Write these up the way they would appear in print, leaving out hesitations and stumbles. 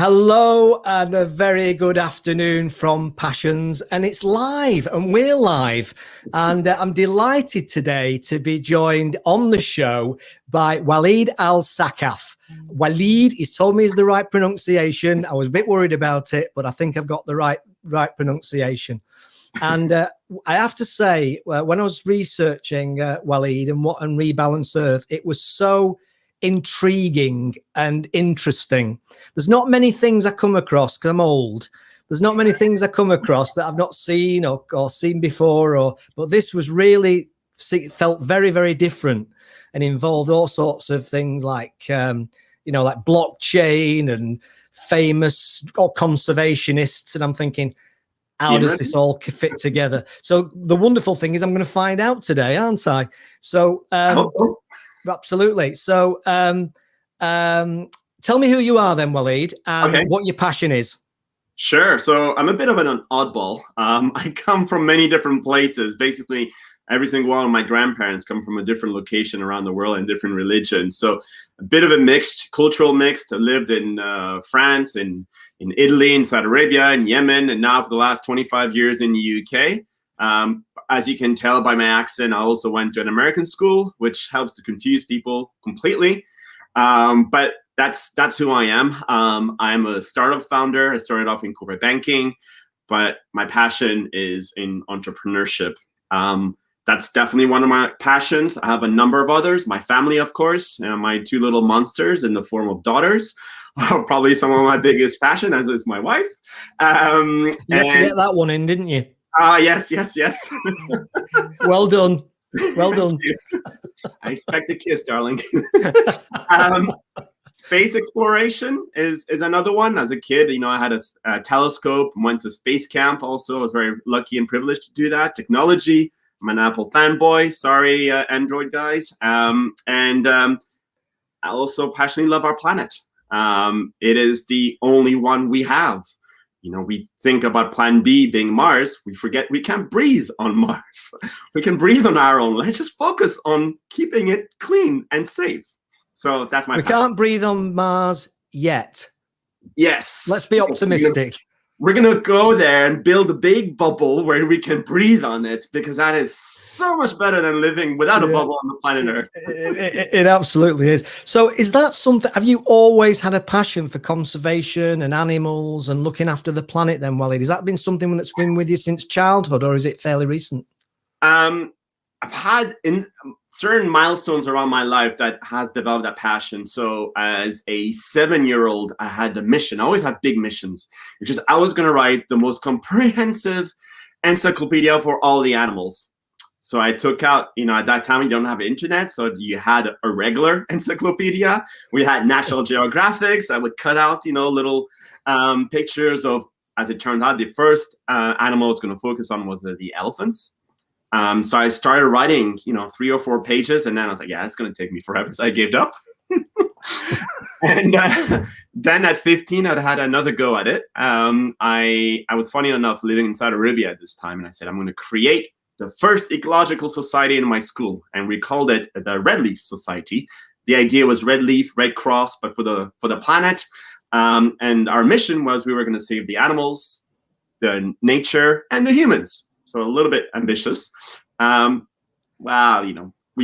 Hello and a very good afternoon from Passions, and it's live and we're live, and I'm delighted today to be joined on the show by Walid Al Saqqaf. Walid, he's told me is the right pronunciation. I was a bit worried about it, but I think I've got the right pronunciation. And I have to say, when I was researching Walid and Rebalance Earth, it was so intriguing and interesting. There's not many things I come across, because I'm old. There's not many things I come across that I've not seen or seen before, but this was really, felt very, very different and involved all sorts of things like, like blockchain and famous conservationists. And I'm thinking, how does this all fit together? So the wonderful thing is I'm going to find out today, aren't I? So, I hope so. Absolutely. So tell me who you are then, Walid, and what your passion is. Sure. So I'm a bit of an oddball. I come from many different places. Basically, every single one of my grandparents come from a different location around the world and different religions. So a bit of a cultural mix. I lived in France, in Italy, in Saudi Arabia, in Yemen, and now for the last 25 years in the UK. As you can tell by my accent, I also went to an American school, which helps to confuse people completely. But that's who I am. I'm a startup founder. I started off in corporate banking, but my passion is in entrepreneurship. That's definitely one of my passions. I have a number of others. My family, of course, and my two little monsters in the form of daughters are probably some of my biggest passion, as is my wife. You had to get that one in, didn't you? Yes. Well done. Well done. I expect a kiss, darling. Space exploration is another one. As a kid, I had a telescope, went to space camp also. I was very lucky and privileged to do that. Technology, I'm an Apple fanboy. Sorry, Android guys. I also passionately love our planet. It is the only one we have. We think about plan B being Mars. We forget we can't breathe on Mars. We can breathe on our own. Let's just focus on keeping it clean and safe. So that's my passion. Can't breathe on Mars yet. Yes. Let's be optimistic. We're going to go there and build a big bubble where we can breathe on it, because that is so much better than living without a bubble on the planet Earth. It absolutely is. So is that something, have you always had a passion for conservation and animals and looking after the planet then, Walid? Has that been something that's been with you since childhood, or is it fairly recent? I've had certain milestones around my life that has developed that passion. So as a 7-year-old, I had a mission. I always had big missions, which is I was going to write the most comprehensive encyclopedia for all the animals. So I took out, at that time, you don't have internet. So you had a regular encyclopedia. We had National Geographics. I would cut out, little pictures of, as it turned out, the first animal I was going to focus on was the elephants. So I started writing, 3 or 4 pages, and then I was like, yeah, it's going to take me forever. So I gave up. And then at 15, I'd had another go at it. I was, funny enough, living in Saudi Arabia at this time, and I said, I'm going to create the first ecological society in my school, and we called it the Red Leaf Society. The idea was Red Leaf, Red Cross, but for the planet. And our mission was we were going to save the animals, the nature, and the humans. So a little bit ambitious. We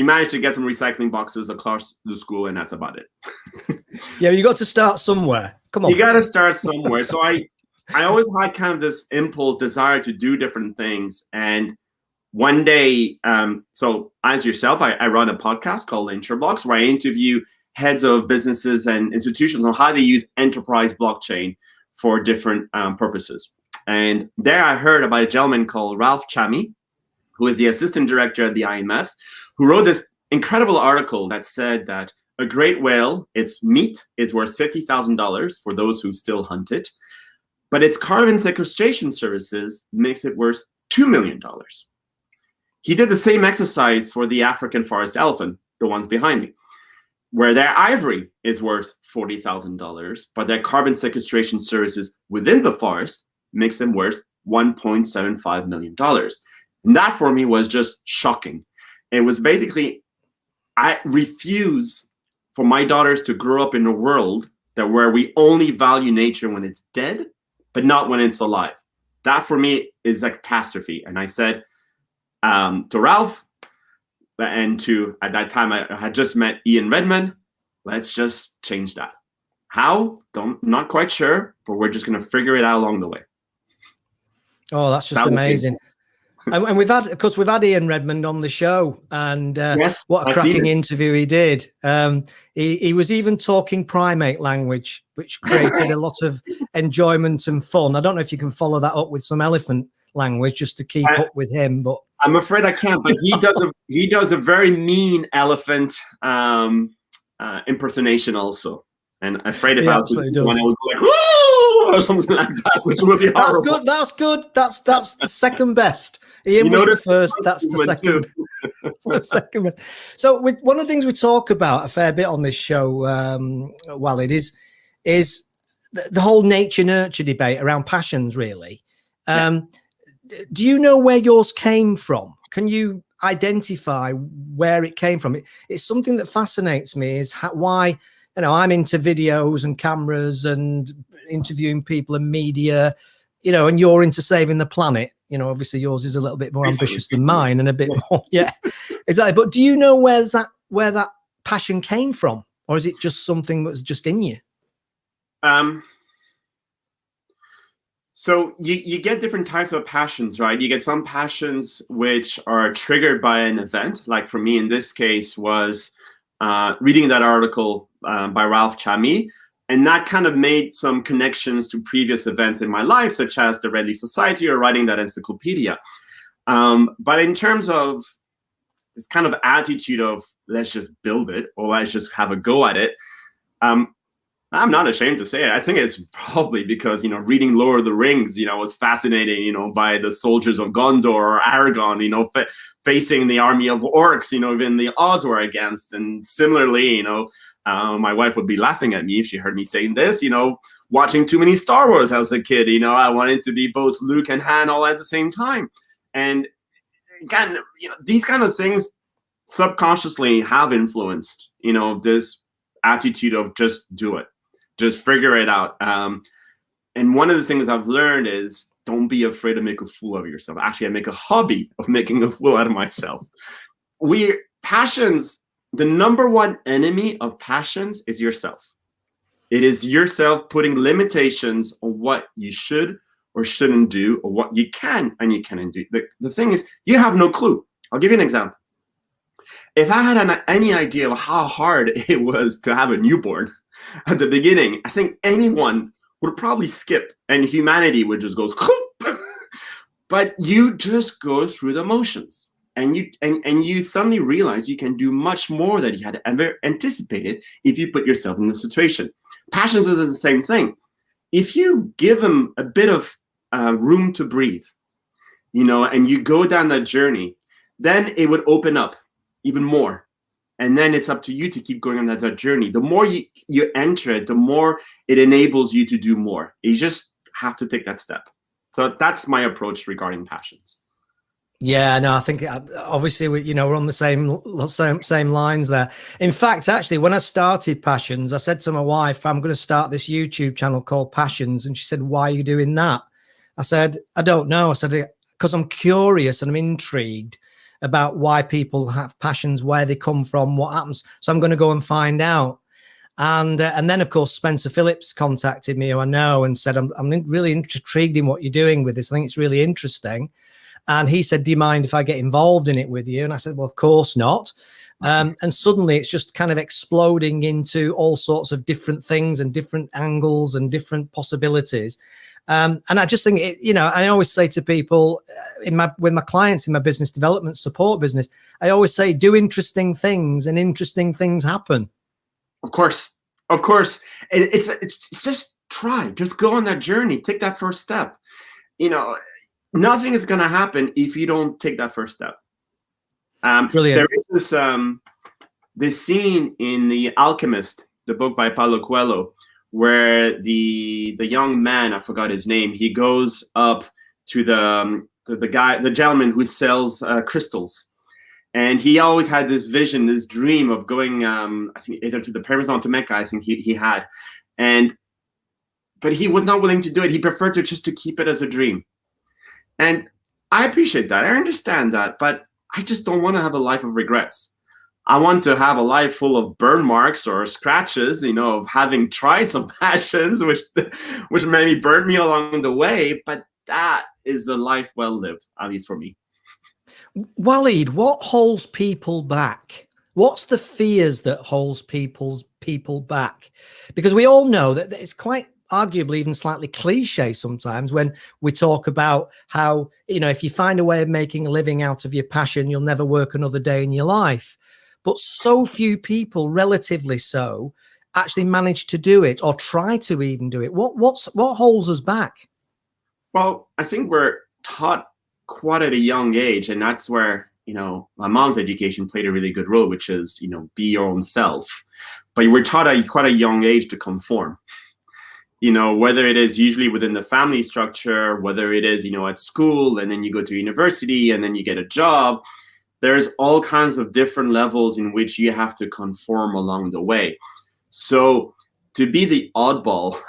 managed to get some recycling boxes across the school, and that's about it. Yeah, you got to start somewhere. Come on. You got to start somewhere. So I always had kind of this impulse, desire to do different things. And one day, so as yourself, I run a podcast called Introblocks, where I interview heads of businesses and institutions on how they use enterprise blockchain for different purposes. And there I heard about a gentleman called Ralph Chami, who is the assistant director at the IMF, who wrote this incredible article that said that a great whale, its meat is worth $50,000 for those who still hunt it, but its carbon sequestration services makes it worth $2 million. He did the same exercise for the African forest elephant, the ones behind me, where their ivory is worth $40,000, but their carbon sequestration services within the forest makes them worth $1.75 million. And that for me was just shocking. It was basically, I refuse for my daughters to grow up in a world that where we only value nature when it's dead, but not when it's alive. That for me is a catastrophe. And I said to Ralph, and to, at that time, I had just met Ian Redmond, let's just change that. How? Not quite sure, but we're just going to figure it out along the way. Oh, that's just amazing. And we've had, of course, we've had Ian Redmond on the show, and yes, what a cracking interview he did. He was even talking primate language, which created a lot of enjoyment and fun. I don't know if you can follow that up with some elephant language just to keep up with him, but I'm afraid I can't. But he does a very mean elephant impersonation also. And I'm afraid if I was one, I would go like, woo, or something like that, which would be horrible. That's good. That's the second best. Ian was the first. That's the second. The second best. So one of the things we talk about a fair bit on this show, Walid, is the whole nature nurture debate around passions. Really, do you know where yours came from? Can you identify where it came from? It's something that fascinates me. Is why. You know, I'm into videos and cameras and interviewing people and media, you know, and you're into saving the planet. You know, obviously yours is a little bit more ambitious than mine and a bit more. Yeah, exactly. But do you know where that passion came from? Or is it just something that was just in you? So you get different types of passions, right? You get some passions which are triggered by an event. Like for me in this case was reading that article by Ralph Chami, and that kind of made some connections to previous events in my life, such as the Red Leaf Society or writing that encyclopedia. But in terms of this kind of attitude of let's just build it or let's just have a go at it, I'm not ashamed to say it. I think it's probably because, you know, reading Lord of the Rings, you know, was fascinating, you know, by the soldiers of Gondor or Aragorn, you know, facing the army of orcs, you know, even the odds were against. And similarly, you know, my wife would be laughing at me if she heard me saying this, you know, watching too many Star Wars as a kid, you know, I wanted to be both Luke and Han all at the same time. And again, you know, these kind of things subconsciously have influenced, you know, this attitude of just do it. Just figure it out. And one of the things I've learned is don't be afraid to make a fool of yourself. Actually, I make a hobby of making a fool out of myself. Passions, the number one enemy of passions is yourself. It is yourself putting limitations on what you should or shouldn't do or what you can and you cannot do. The thing is, you have no clue. I'll give you an example. If I had any idea of how hard it was to have a newborn, at the beginning, I think anyone would probably skip and humanity would just go, but you just go through the motions and you suddenly realize you can do much more than you had ever anticipated if you put yourself in the situation. Passions is the same thing. If you give them a bit of room to breathe, you know, and you go down that journey, then it would open up even more. And then it's up to you to keep going on that journey. The more you enter it, the more it enables you to do more. You just have to take that step. So that's my approach regarding passions. Yeah, no, I think obviously we're on the same lines there. In fact, actually, when I started Passions, I said to my wife, I'm going to start this YouTube channel called Passions. And she said, why are you doing that? I said, I don't know. I said, because I'm curious and I'm intrigued about why people have passions, where they come from, what happens. So I'm going to go and find out. And then, of course, Spencer Phillips contacted me, who I know, and said, I'm really intrigued in what you're doing with this. I think it's really interesting. And he said, do you mind if I get involved in it with you? And I said, well, of course not. And suddenly it's just kind of exploding into all sorts of different things and different angles and different possibilities. And I just think, I always say to people with my clients in my business development support business, I always say, do interesting things and interesting things happen. Of course. It's just try, just go on that journey, take that first step. You know, nothing is going to happen if you don't take that first step. Brilliant. There is this scene in The Alchemist, the book by Paulo Coelho, where the young man, I forgot his name, he goes up to the gentleman who sells crystals, and he always had this vision, this dream of going, I think either to the pyramids or to Mecca. I think he had, And but he was not willing to do it. He preferred to keep it as a dream. And I appreciate that. I understand that, but I just don't want to have a life of regrets. I want to have a life full of burn marks or scratches, of having tried some passions, which maybe burned me along the way. But that is a life well lived, at least for me. Walid, what holds people back? What's the fears that holds people back? Because we all know that it's quite arguably even slightly cliche sometimes when we talk about how, if you find a way of making a living out of your passion, you'll never work another day in your life. But so few people, relatively so, actually manage to do it or try to even do it. What holds us back? Well, I think we're taught quite at a young age, and that's where my mom's education played a really good role, which is be your own self. But we're taught at quite a young age to conform. Whether it is usually within the family structure, whether it is at school, and then you go to university, and then you get a job. There's all kinds of different levels in which you have to conform along the way. So to be the oddball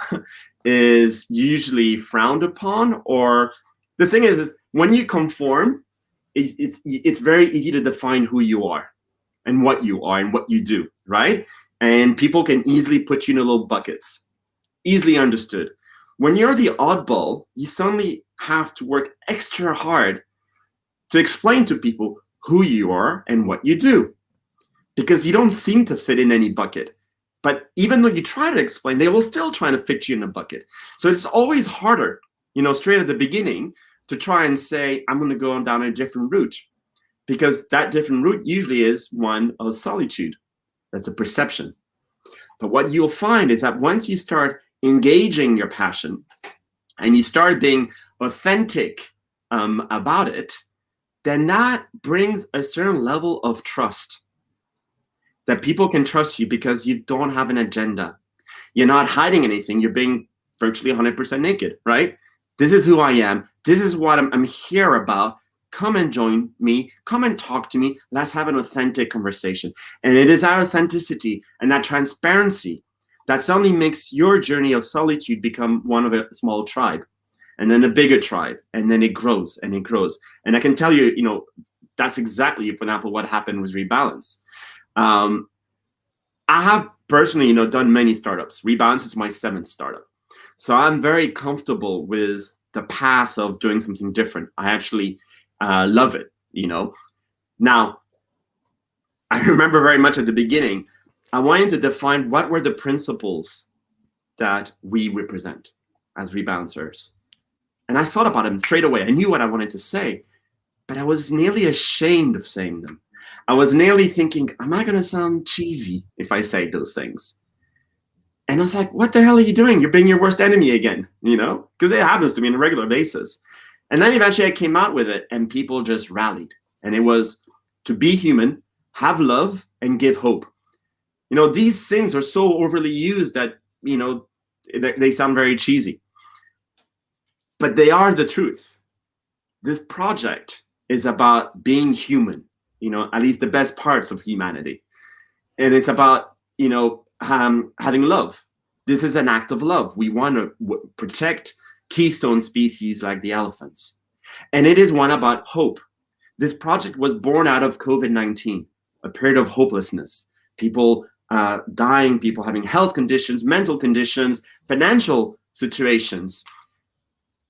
is usually frowned upon, or the thing is when you conform, it's very easy to define who you are and what you do, right? And people can easily put you in little buckets, easily understood. When you're the oddball, you suddenly have to work extra hard to explain to people who you are and what you do, because you don't seem to fit in any bucket. But even though you try to explain, they will still try to fit you in a bucket. So it's always harder, straight at the beginning, to try and say, I'm going to go down a different route, because that different route usually is one of solitude. That's a perception. But what you'll find is that once you start engaging your passion and you start being authentic about it, then that brings a certain level of trust, that people can trust you because you don't have an agenda. You're not hiding anything. You're being virtually 100% naked, right? This is who I am. This is what I'm here about. Come and join me. Come and talk to me. Let's have an authentic conversation. And it is our authenticity and that transparency that suddenly makes your journey of solitude become one of a small tribe, and then a bigger tribe, and then it grows and it grows. And I can tell you, that's exactly, for example, what happened with Rebalance. I have personally, done many startups. Rebalance is my 7th startup. So I'm very comfortable with the path of doing something different. I actually love it, Now, I remember very much at the beginning, I wanted to define what were the principles that we represent as Rebalance Earth. And I thought about them straight away. I knew what I wanted to say, but I was nearly ashamed of saying them. I was nearly thinking, am I going to sound cheesy if I say those things? And I was like, what the hell are you doing? You're being your worst enemy again, because it happens to me on a regular basis. And then eventually I came out with it and people just rallied. And it was to be human, have love, and give hope. These things are so overly used that, they sound very cheesy. But they are the truth. This project is about being human, at least the best parts of humanity. And it's about, having love. This is an act of love. We want to protect keystone species like the elephants. And it is one about hope. This project was born out of COVID-19, a period of hopelessness. People dying, people having health conditions, mental conditions, financial situations.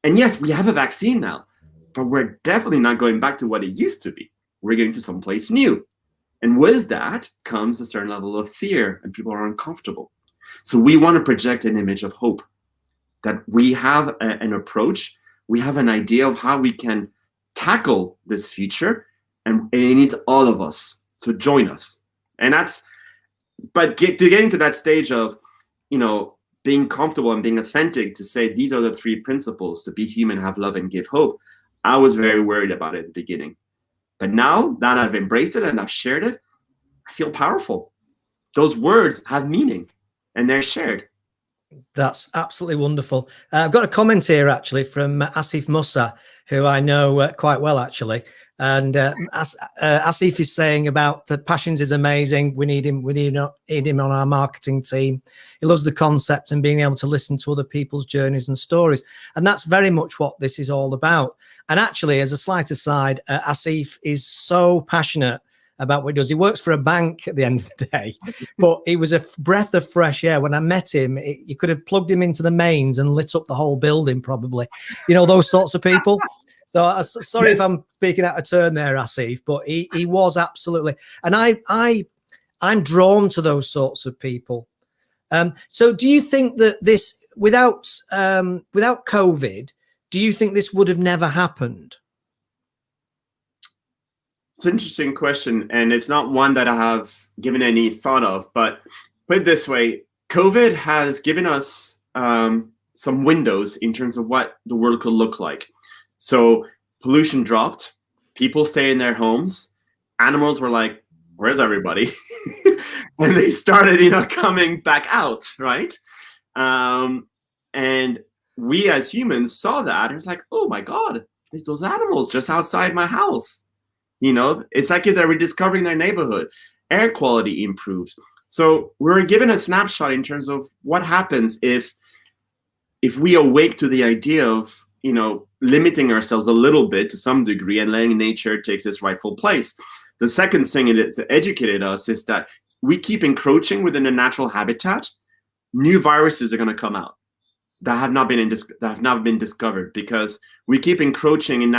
And yes, we have a vaccine now, but we're definitely not going back to what it used to be. We're going to someplace new. And with that comes a certain level of fear, and people are uncomfortable. So we want to project an image of hope, that we have an approach, we have an idea of how we can tackle this future, and it needs all of us to join us. And that's, but getting to that stage of, being comfortable and being authentic to say, these are the 3 principles: to be human, have love, and give hope. I was very worried about it at the beginning. But now that I've embraced it and I've shared it, I feel powerful. Those words have meaning and they're shared. That's absolutely wonderful. I've got a comment here actually from Asif Musa, who I know quite well actually. And as Asif is saying about the passions is amazing. We need him. We need him on our marketing team. He loves the concept and being able to listen to other people's journeys and stories. And that's very much what this is all about. And actually, as a slight aside, Asif is so passionate about what he does. He works for a bank at the end of the day, but he was a breath of fresh air. When I met him, you could have plugged him into the mains and lit up the whole building, probably. You know, those sorts of people. So sorry if I'm speaking out of turn there, Asif, but he was absolutely, and I'm drawn to those sorts of people. So do you think that this, without COVID, do you think this would have never happened? It's an interesting question, and it's not one that I have given any thought of, but put it this way, COVID has given us some windows in terms of what the world could look like. So pollution dropped, people stay in their homes, animals were like, where's everybody? And they started, coming back out, right? And we as humans saw that. It was like, oh my God, there's those animals just outside my house. It's like if they're rediscovering their neighborhood. Air quality improves. So we're given a snapshot in terms of what happens if we awake to the idea of limiting ourselves a little bit to some degree and letting nature take its rightful place. The second thing it's educated us is that we keep encroaching within a natural habitat. New viruses are going to come out that have not been discovered because we keep encroaching in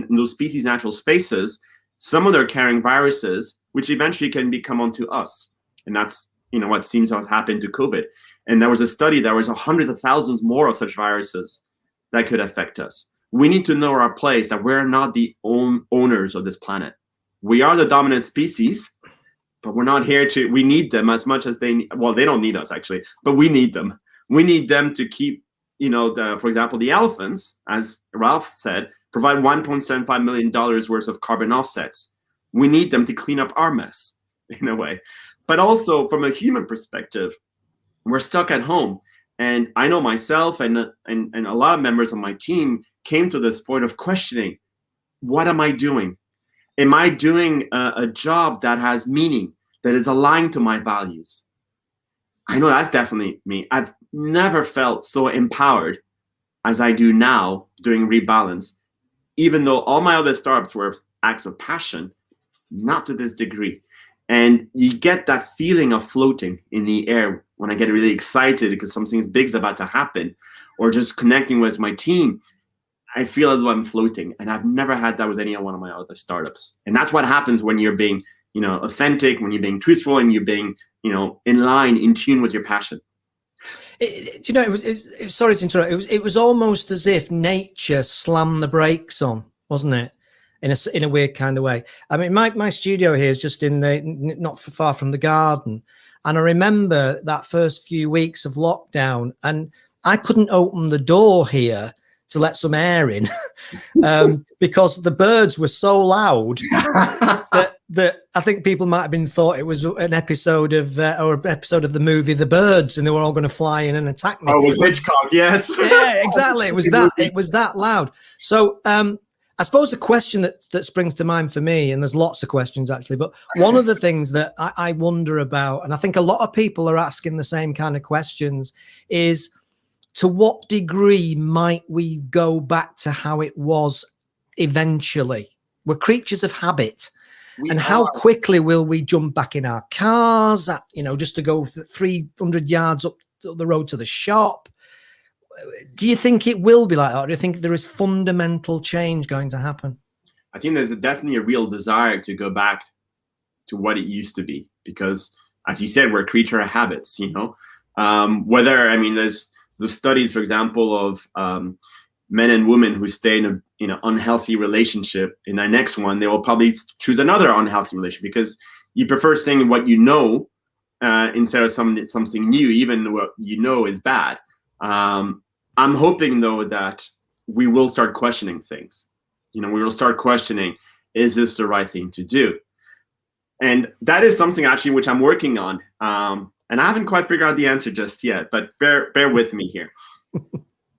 those species' natural spaces. Some of them are carrying viruses, which eventually can come onto us, and that's what seems to have happened to COVID. And there was a study, there was hundreds of thousands more of such viruses that could affect us. We need to know our place, that we're not the owners of this planet. We are the dominant species, but we're not here to, we need them as much as they don't need us actually, but we need them. We need them to keep, for example, the elephants, as Ralph said, provide $1.75 million worth of carbon offsets. We need them to clean up our mess in a way. But also from a human perspective, we're stuck at home. And I know myself and a lot of members of my team came to this point of questioning, what am I doing? Am I doing a job that has meaning, that is aligned to my values? I know that's definitely me. I've never felt so empowered as I do now doing Rebalance, even though all my other startups were acts of passion, not to this degree. And you get that feeling of floating in the air when I get really excited because something big's about to happen, or just connecting with my team. I feel as though I'm floating, and I've never had that with any one of my other startups. And that's what happens when you're being, authentic, when you're being truthful, and you're being, in line, in tune with your passion. Sorry to interrupt. It was almost as if nature slammed the brakes on, wasn't it? In a weird kind of way. I mean, my studio here is just not far from the garden, and I remember that first few weeks of lockdown, and I couldn't open the door here to let some air in because the birds were so loud that I think people might have been thought it was an episode of the movie The Birds, and they were all going to fly in and attack me. Oh, it was Hitchcock, yes. Yeah, exactly. It was that loud. So I suppose the question that springs to mind for me, and there's lots of questions actually, but one of the things that I wonder about, and I think a lot of people are asking the same kind of questions, is to what degree might we go back to how it was eventually? We're creatures of habit. How quickly will we jump back in our cars, just to go 300 yards up the road to the shop? Do you think it will be like that? Or do you think there is fundamental change going to happen? I think there's definitely a real desire to go back to what it used to be, because, as you said, we're a creature of habits. There's the studies, for example, of men and women who stay in an unhealthy relationship. In their next one, they will probably choose another unhealthy relationship because you prefer staying in what you know instead of something new, even what you know is bad. I'm hoping, though, that we will start questioning things. We will start questioning, is this the right thing to do? And that is something actually which I'm working on. And I haven't quite figured out the answer just yet, but bear with me here.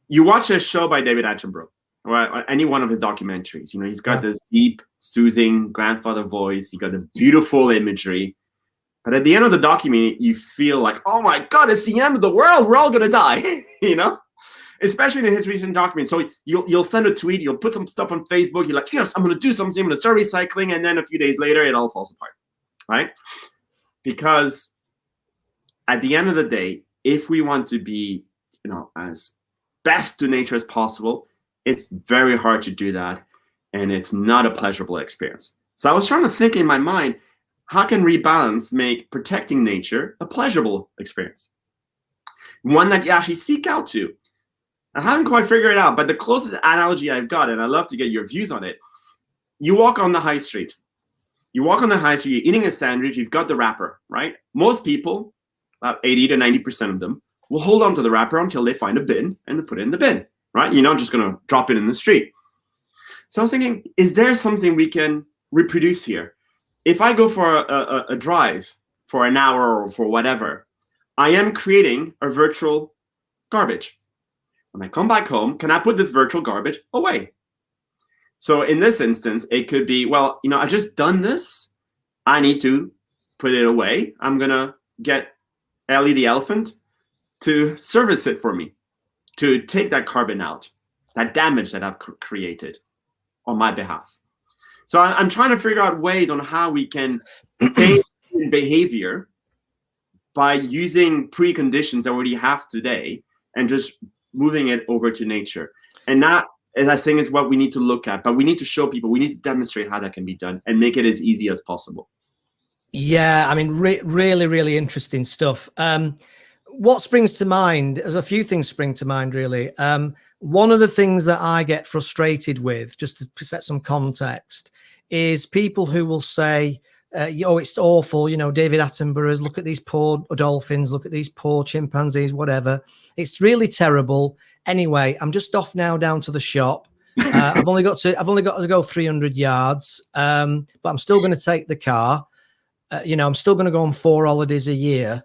You watch a show by David Attenborough, or any one of his documentaries. You know, he's got this deep, soothing grandfather voice. He got the beautiful imagery. But at the end of the document, you feel like, oh my God, it's the end of the world. We're all gonna die. You know, especially in his recent document. So you'll send a tweet, you'll put some stuff on Facebook. You're like, yes, I'm gonna do something. I'm gonna start recycling, and then a few days later, it all falls apart, right? Because at the end of the day, if we want to be, you know, as best to nature as possible, it's very hard to do that, and it's not a pleasurable experience. So I was trying to think in my mind, how can Rebalance make protecting nature a pleasurable experience? One that you actually seek out to. I haven't quite figured it out, but the closest analogy I've got, and I'd love to get your views on it, you walk on the high street. You walk on the high street, you're eating a sandwich, you've got the wrapper, right? Most people, about 80 to 90% of them, will hold on to the wrapper until they find a bin and they put it in the bin, right? You're not just gonna drop it in the street. So I was thinking, is there something we can reproduce here? If I go for a drive for an hour or for whatever, I am creating a virtual garbage. When I come back home, can I put this virtual garbage away? So in this instance, it could be, well, you know, I just done this. I need to put it away. I'm gonna get Ellie the elephant to service it for me, to take that carbon out, that damage that I've created on my behalf. So I'm trying to figure out ways on how we can change behavior by using preconditions that we already have today and just moving it over to nature. And that, as I think, is what we need to look at. But we need to show people, we need to demonstrate how that can be done and make it as easy as possible. Yeah, I mean, really, really interesting stuff. What springs to mind, there's a few things spring to mind, really. One of the things that I get frustrated with, just to set some context, is people who will say, oh, it's awful, you know, David Attenborough's, look at these poor dolphins, look at these poor chimpanzees, whatever. It's really terrible. Anyway, I'm just off now down to the shop. I've only got to go 300 yards, but I'm still going to take the car. You know, I'm still going to go on 4 holidays a year.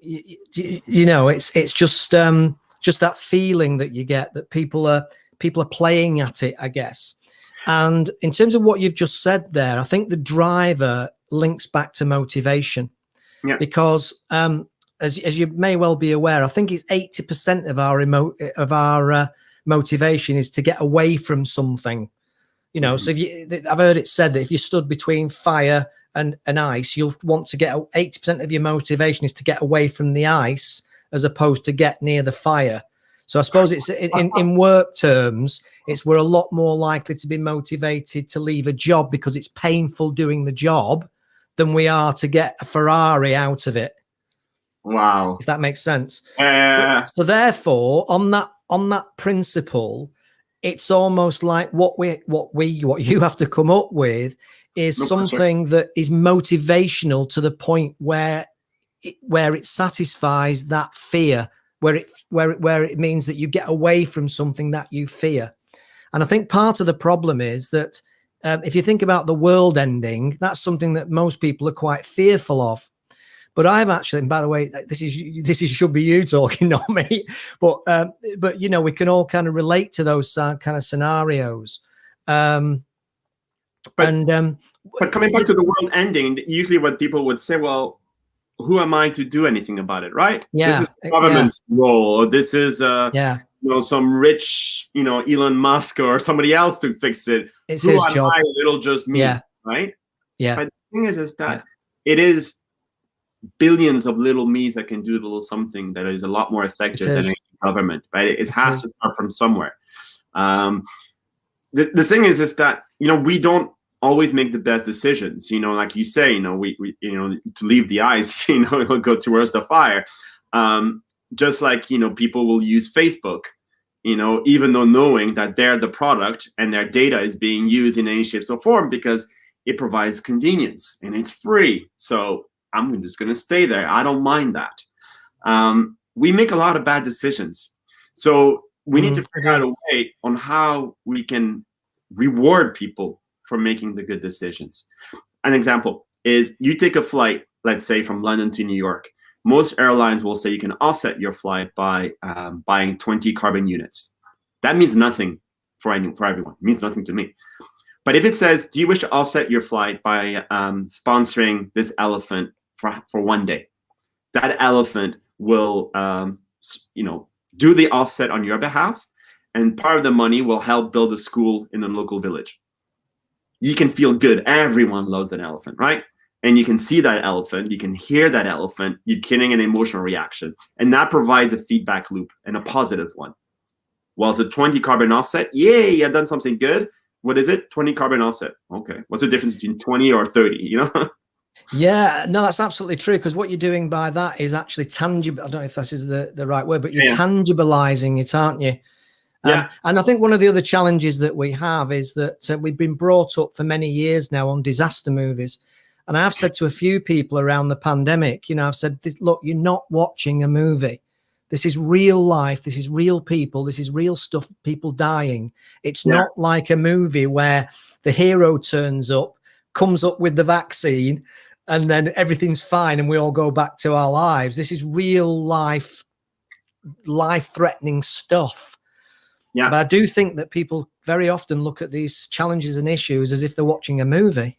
You know, it's just that feeling that you get that people are playing at it, I guess. And in terms of what you've just said there, I think the driver links back to motivation. Yeah. Because as you may well be aware, I think it's 80% of our motivation is to get away from something. You know, so I've heard it said that if you stood between fire and ice, you'll want to get 80% of your motivation is to get away from the ice as opposed to get near the fire. So I suppose it's in work terms, we're a lot more likely to be motivated to leave a job because it's painful doing the job than we are to get a Ferrari out of it. Wow. If that makes sense. So therefore, on that principle, it's almost like what you have to come up with is something that is motivational to the point where it satisfies that fear, where it means that you get away from something that you fear. And I think part of the problem is that if you think about the world ending, that's something that most people are quite fearful of. But I've actually, and by the way, this is should be you talking, not me. But you know, we can all kind of relate to those kind of scenarios. But coming back to the world ending, usually what people would say, well, who am I to do anything about it, right? Yeah, this is the government's role, or this is you know, some rich, you know, Elon Musk or somebody else to fix it. It's who his am job. I? It'll just me, right? Yeah. But the thing is that it is billions of little me's that can do a little something that is a lot more effective than any government, right? It has to start from somewhere. The thing is that, you know, we don't always make the best decisions, you know, like you say, you know, we you know, to leave the ice, you know, it'll go towards the fire. Just like, you know, people will use Facebook, you know, even though knowing that they're the product and their data is being used in any shape or form because it provides convenience and it's free. So I'm just going to stay there. I don't mind that. We make a lot of bad decisions. So we need to figure out a way on how we can reward people for making the good decisions. An example is you take a flight, let's say from London to New York. Most airlines will say you can offset your flight by buying 20 carbon units. That means nothing for everyone. It means nothing to me. But if it says, do you wish to offset your flight by sponsoring this elephant for one day? That elephant will, do the offset on your behalf, and part of the money will help build a school in the local village. You can feel good. Everyone loves an elephant, right? And you can see that elephant, you can hear that elephant, you're getting an emotional reaction. And that provides a feedback loop, and a positive one. Whilst a 20 carbon offset, yay, I've done something good. What is it? 20 carbon offset. Okay. What's the difference between 20 or 30, Yeah, no, that's absolutely true, because what you're doing by that is actually tangible. I don't know if this is the right word, but you're tangibilizing it, aren't you? And I think one of the other challenges that we have is that we've been brought up for many years now on disaster movies. And I've said to a few people around the pandemic, I've said, look, you're not watching a movie. This is real life. This is real people. This is real stuff, people dying. It's not like a movie where the hero turns up, comes up with the vaccine, and then everything's fine and we all go back to our lives. This is real life, life-threatening stuff. Yeah. But I do think that people very often look at these challenges and issues as if they're watching a movie.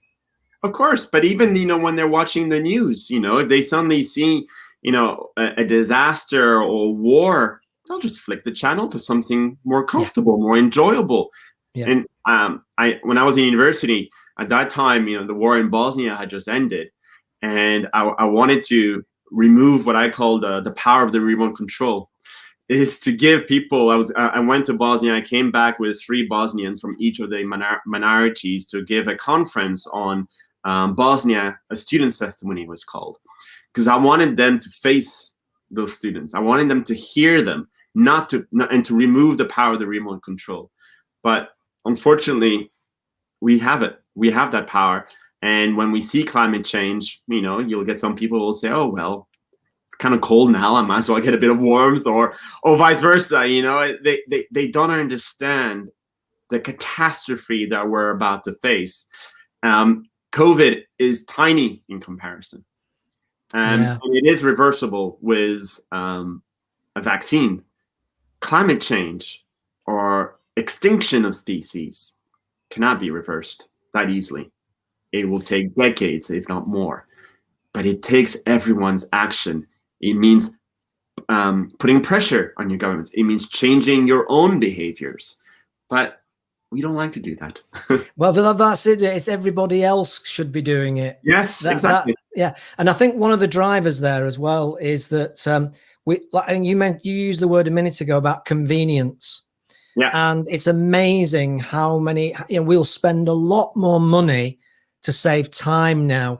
Of course, but even, when they're watching the news, if they suddenly see, a disaster or war, they'll just flick the channel to something more comfortable, more enjoyable. Yeah. And when I was in university, at that time, the war in Bosnia had just ended. And I wanted to remove what I call the power of the remote control. Is to give people, I went to Bosnia, I came back with 3 Bosnians from each of the minorities to give a conference on Bosnia, a student's testimony was called, because I wanted them to face those students. I wanted them to hear them, and to remove the power of the remote control. But unfortunately, we have it. We have that power. And when we see climate change, you'll get some people who will say, oh, well, it's kind of cold now, I might as well get a bit of warmth, or vice versa. They don't understand the catastrophe that we're about to face. COVID is tiny in comparison. And it is reversible with a vaccine. Climate change or extinction of species cannot be reversed that easily. It will take decades, if not more. But it takes everyone's action. It means putting pressure on your governments. It means changing your own behaviors. But we don't like to do that. Well, that's it. It's everybody else should be doing it. Yes, exactly. And I think one of the drivers there as well is that and you used the word a minute ago about convenience. Yeah. And it's amazing how many, we'll spend a lot more money to save time now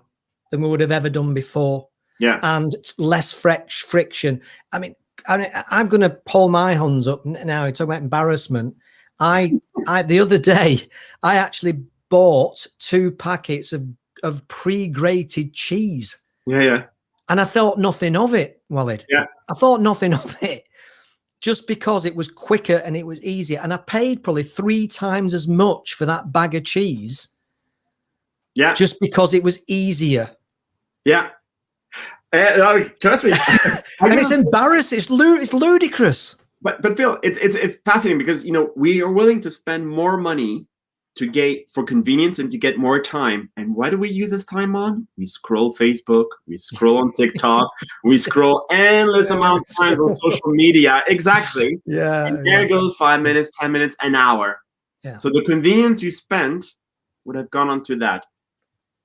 than we would have ever done before. Yeah. And less friction. I mean, I'm going to pull my hands up now. You talk about embarrassment. I the other day, I actually bought 2 packets of pre-grated cheese. Yeah. And I thought nothing of it, Walid. Yeah. I thought nothing of it, just because it was quicker and it was easier. And I paid probably 3 times as much for that bag of cheese. Yeah. Just because it was easier. Yeah. Trust me. And it's embarrassing. It's ludicrous. But Phil, it's fascinating because we are willing to spend more money for convenience and to get more time. And what do we use this time on? We scroll Facebook, we scroll on TikTok, we scroll endless amount of times on social media. Exactly. Yeah. And there goes 5 minutes, 10 minutes, an hour. Yeah. So the convenience you spent would have gone on to that.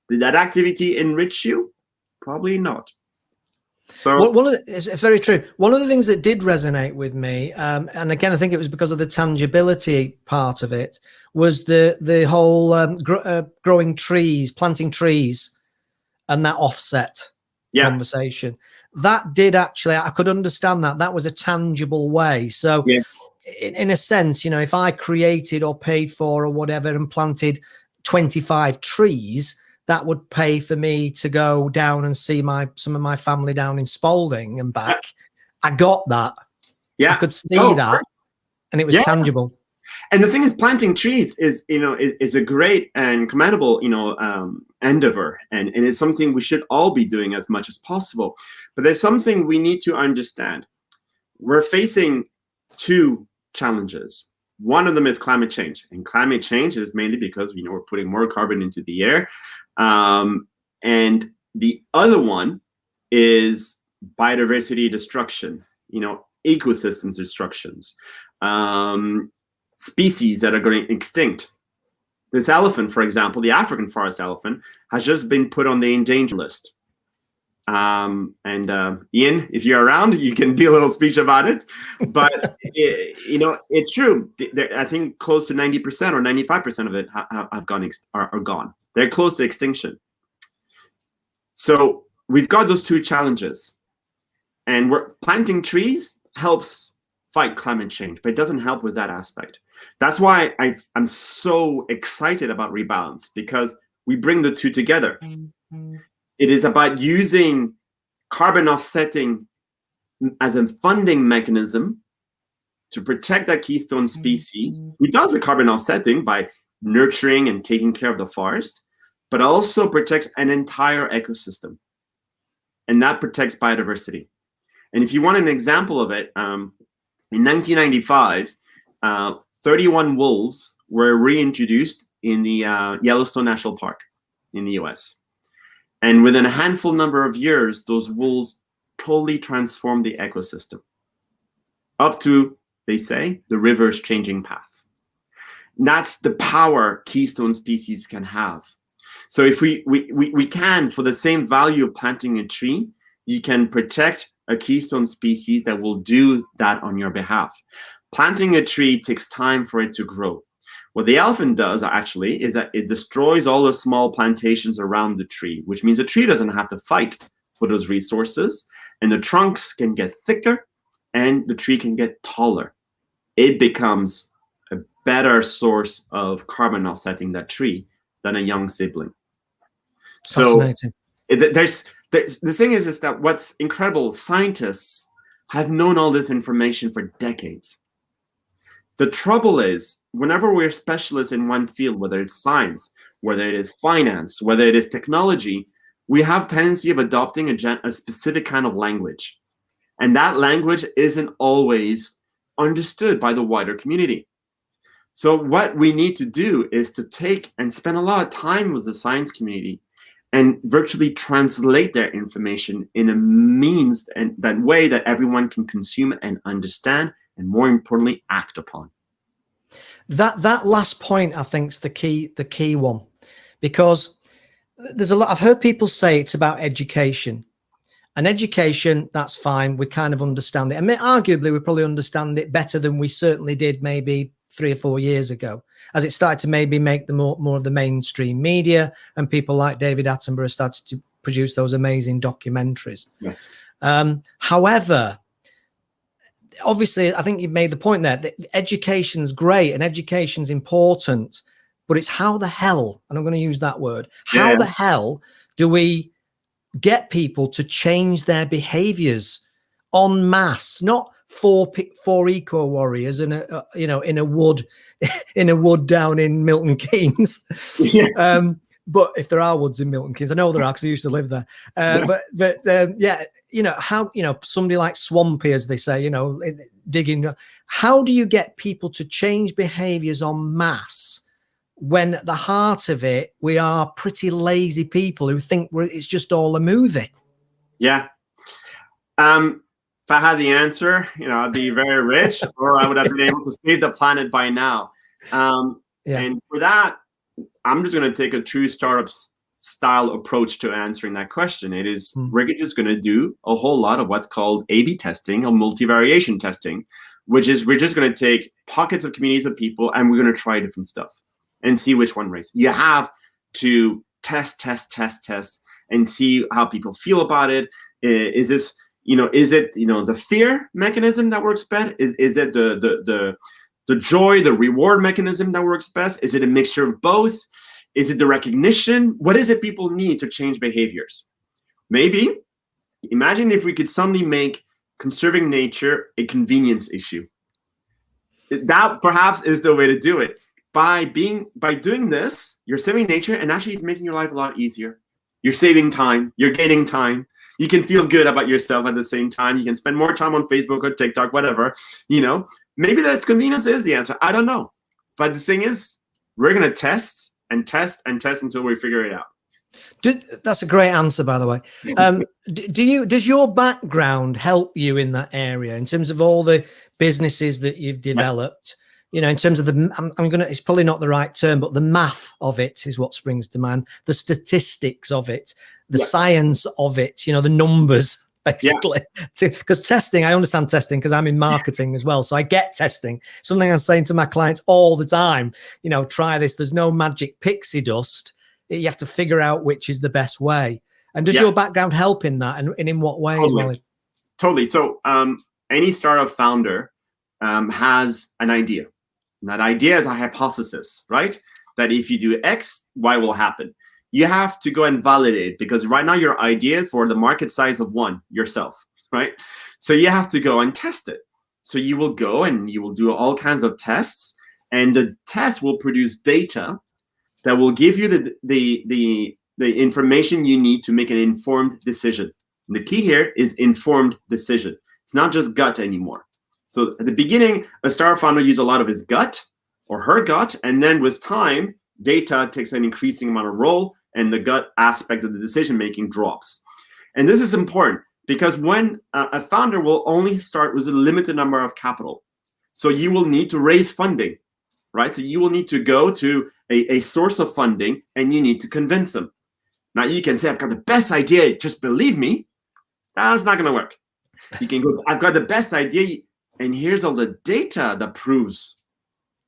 Did that activity enrich you? Probably not. So it's very true. One of the things that did resonate with me, and again, I think it was because of the tangibility part of it, was the whole growing trees, planting trees, and that offset conversation. That did actually, I could understand that. That was a tangible way. So in a sense, if I created or paid for or whatever and planted 25 trees, that would pay for me to go down and see some of my family down in Spalding and back. I got that. Yeah. I could see that. And it was tangible. And the thing is, planting trees is a great and commendable, endeavor. And it's something we should all be doing as much as possible. But there's something we need to understand. We're facing 2 challenges. One of them is climate change, and climate change is mainly because we're putting more carbon into the air, and the other one is biodiversity destruction. Ecosystems destructions, species that are going extinct. This elephant, for example, the African forest elephant, has just been put on the endangered list. Ian, if you're around, you can do a little speech about it. But it's true. I think close to 90% or 95% of it have gone are gone. They're close to extinction. So we've got those two challenges, and planting trees helps fight climate change, but it doesn't help with that aspect. That's why I'm so excited about Rebalance, because we bring the two together. It is about using carbon offsetting as a funding mechanism to protect that keystone species. It does the carbon offsetting by nurturing and taking care of the forest, but also protects an entire ecosystem. And that protects biodiversity. And if you want an example of it, in 1995, 31 wolves were reintroduced in the Yellowstone National Park in the US. And within a handful number of years, those wolves totally transformed the ecosystem, up to, they say, the river's changing path. And that's the power keystone species can have. So if we can, for the same value of planting a tree, you can protect a keystone species that will do that on your behalf. Planting a tree takes time for it to grow. What the elephant does actually is that it destroys all the small plantations around the tree, which means the tree doesn't have to fight for those resources, and the trunks can get thicker and the tree can get taller. It becomes a better source of carbon offsetting that tree than a young sibling. So the thing is that what's incredible, scientists have known all this information for decades. The trouble is, whenever we're specialists in one field, whether it's science, whether it is finance, whether it is technology, we have tendency of adopting a specific kind of language. And that language isn't always understood by the wider community. So what we need to do is to take and spend a lot of time with the science community and virtually translate their information in a means and that way that everyone can consume and understand, and more importantly, act upon. That last point, I think, is the key one, because there's a lot. I've heard people say it's about education, and education, that's fine. We kind of understand it, and arguably we probably understand it better than we certainly did maybe 3 or 4 years ago, as it started to maybe make the more of the mainstream media, and people like David Attenborough started to produce those amazing documentaries. Yes. However, obviously, I think you've made the point there that education's great and education's important, but it's how the hell, and I'm going to use that word, how the hell do we get people to change their behaviors en masse, not four eco warriors in a wood down in Milton Keynes. Yes. But if there are woods in Milton Keynes, I know there are because I used to live there. Somebody like Swampy, as they say, digging. How do you get people to change behaviors en masse when at the heart of it, we are pretty lazy people who think it's just all a movie? Yeah. If I had the answer, I'd be very rich, or I would have been able to save the planet by now. And for that, I'm just going to take a true startup style approach to answering that question. It is, we're just going to do a whole lot of what's called A/B testing or multivariation testing, which is we're just going to take pockets of communities of people and we're going to try different stuff and see which one races. You have to test, and see how people feel about it. Is this, is it, the fear mechanism that works best? Is it the joy, the reward mechanism that works best? Is it a mixture of both? Is it the recognition? What is it people need to change behaviors? Maybe, imagine if we could suddenly make conserving nature a convenience issue. That perhaps is the way to do it. By doing this, you're saving nature, and actually it's making your life a lot easier. You're saving time, you're gaining time. You can feel good about yourself at the same time. You can spend more time on Facebook or TikTok, whatever, maybe that convenience is the answer. I don't know. But the thing is, we're going to test and test and test until we figure it out. That's a great answer, by the way. Does your background help you in that area in terms of all the businesses that you've developed? You know, in terms of the, it's probably not the right term, but the math of it is what springs to mind. The statistics of it, the science of it, you know, the numbers, basically. Because testing, I understand testing because I'm in marketing as well. So I get testing. Something I'm saying to my clients all the time, you know, try this. There's no magic pixie dust. You have to figure out which is the best way. And does your background help in that? And in what ways? Totally. Totally. So any startup founder has an idea. And that idea is a hypothesis, right? That if you do X, Y will happen. You have to go and validate it because right now your idea is for the market size of one, yourself, right? So you have to go and test it. So you will go and you will do all kinds of tests, and the test will produce data that will give you the information you need to make an informed decision. And the key here is informed decision. It's not just gut anymore. So at the beginning, a startup founder uses a lot of his gut or her gut, and then with time, data takes an increasing amount of role, and the gut aspect of the decision-making drops. And this is important because when a founder will only start with a limited number of capital. So you will need to raise funding, right? So you will need to go to a source of funding, and you need to convince them. Now you can say, I've got the best idea, just believe me. That's not gonna work. You can go, I've got the best idea, and here's all the data that proves.